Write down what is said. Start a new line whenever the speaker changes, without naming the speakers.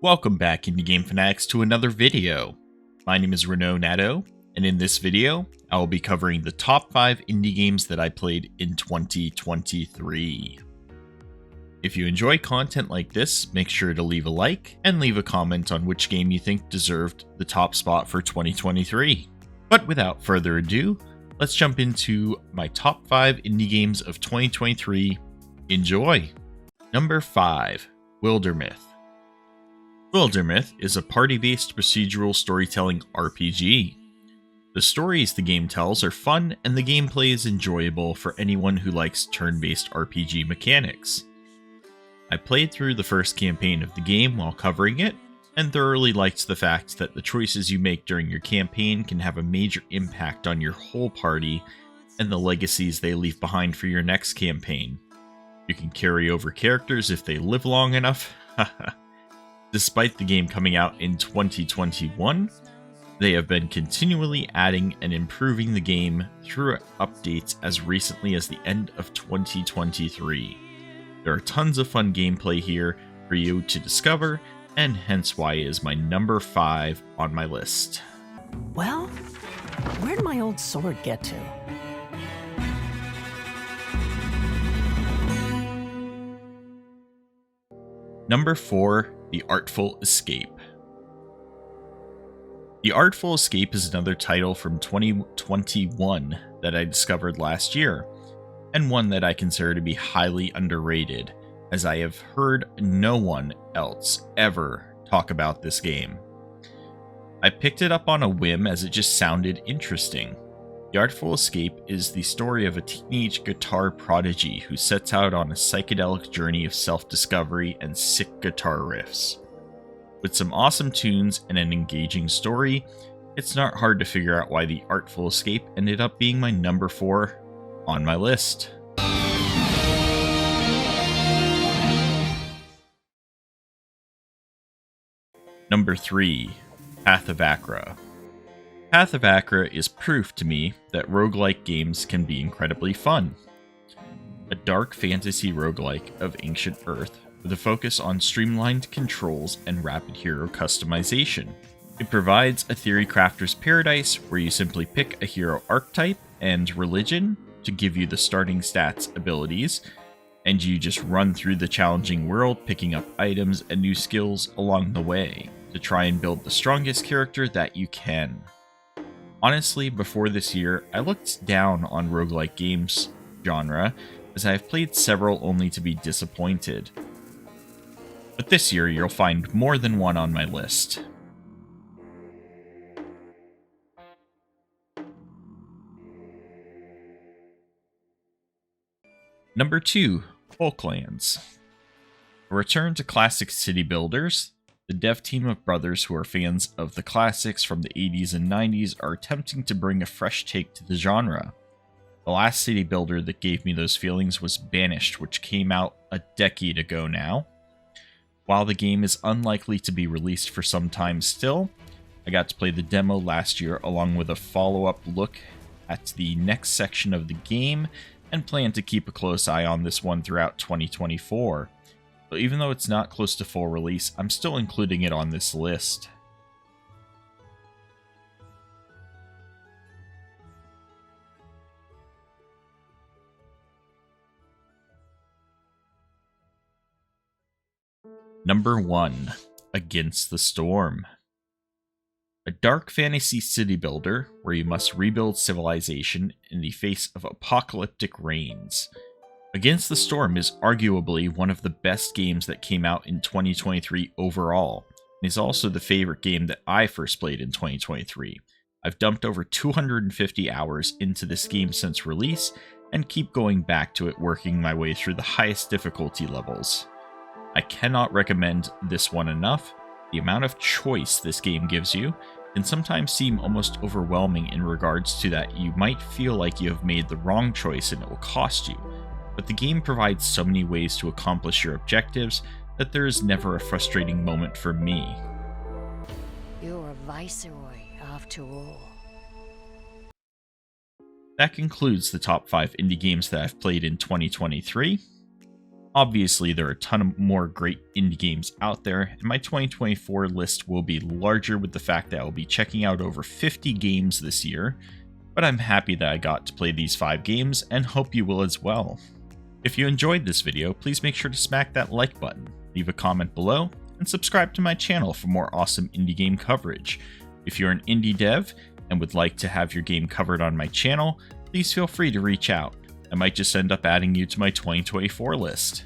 Welcome back, Indie Game Fanatics, to another video. My name is Renaud Nadeau, and in this video, I will be covering the top 5 indie games that I played in 2023. If you enjoy content like this, make sure to leave a like and leave a comment on which game you think deserved the top spot for 2023. But without further ado, let's jump into my top 5 indie games of 2023. Enjoy! Number 5, Wildermyth. Wildermyth is a party-based procedural storytelling RPG. The stories the game tells are fun, and the gameplay is enjoyable for anyone who likes turn-based RPG mechanics. I played through the first campaign of the game while covering it, and thoroughly liked the fact that the choices you make during your campaign can have a major impact on your whole party and the legacies they leave behind for your next campaign. You can carry over characters if they live long enough. Despite the game coming out in 2021, they have been continually adding and improving the game through updates as recently as the end of 2023. There are tons of fun gameplay here for you to discover, and hence why it is my number 5 on my list.
Well, where'd my old sword get to?
Number 4, The Artful Escape. The Artful Escape is another title from 2021 that I discovered last year, and one that I consider to be highly underrated, as I have heard no one else ever talk about this game. I picked it up on a whim as it just sounded interesting. The Artful Escape is the story of a teenage guitar prodigy who sets out on a psychedelic journey of self-discovery and sick guitar riffs. With some awesome tunes and an engaging story, it's not hard to figure out why The Artful Escape ended up being my number 4 on my list. Number 3, Path of Achra. Path of Achra is proof to me that roguelike games can be incredibly fun. A dark fantasy roguelike of ancient Earth with a focus on streamlined controls and rapid hero customization. It provides a theory crafter's paradise where you simply pick a hero archetype and religion to give you the starting stats abilities, and you just run through the challenging world picking up items and new skills along the way to try and build the strongest character that you can. Honestly, before this year, I looked down on roguelike games genre, as I have played several only to be disappointed. But this year, you'll find more than one on my list. Number 2, Folklands. A return to classic city builders. The dev team of brothers who are fans of the classics from the 80s and 90s are attempting to bring a fresh take to the genre. The last city builder that gave me those feelings was Banished, which came out a decade ago now. While the game is unlikely to be released for some time still, I got to play the demo last year along with a follow-up look at the next section of the game, and plan to keep a close eye on this one throughout 2024. So even though it's not close to full release, I'm still including it on this list. Number 1, Against the Storm. A dark fantasy city builder where you must rebuild civilization in the face of apocalyptic rains. Against the Storm is arguably one of the best games that came out in 2023 overall, and is also the favorite game that I first played in 2023. I've dumped over 250 hours into this game since release, and keep going back to it, working my way through the highest difficulty levels. I cannot recommend this one enough. The amount of choice this game gives you can sometimes seem almost overwhelming in regards to that you might feel like you have made the wrong choice and it will cost you. But the game provides so many ways to accomplish your objectives that there is never a frustrating moment for me.
You're a viceroy, after all.
That concludes the top 5 indie games that I've played in 2023. Obviously, there are a ton of more great indie games out there, and my 2024 list will be larger with the fact that I will be checking out over 50 games this year, but I'm happy that I got to play these 5 games and hope you will as well. If you enjoyed this video, please make sure to smack that like button, leave a comment below, and subscribe to my channel for more awesome indie game coverage. If you're an indie dev and would like to have your game covered on my channel, please feel free to reach out. I might just end up adding you to my 2024 list.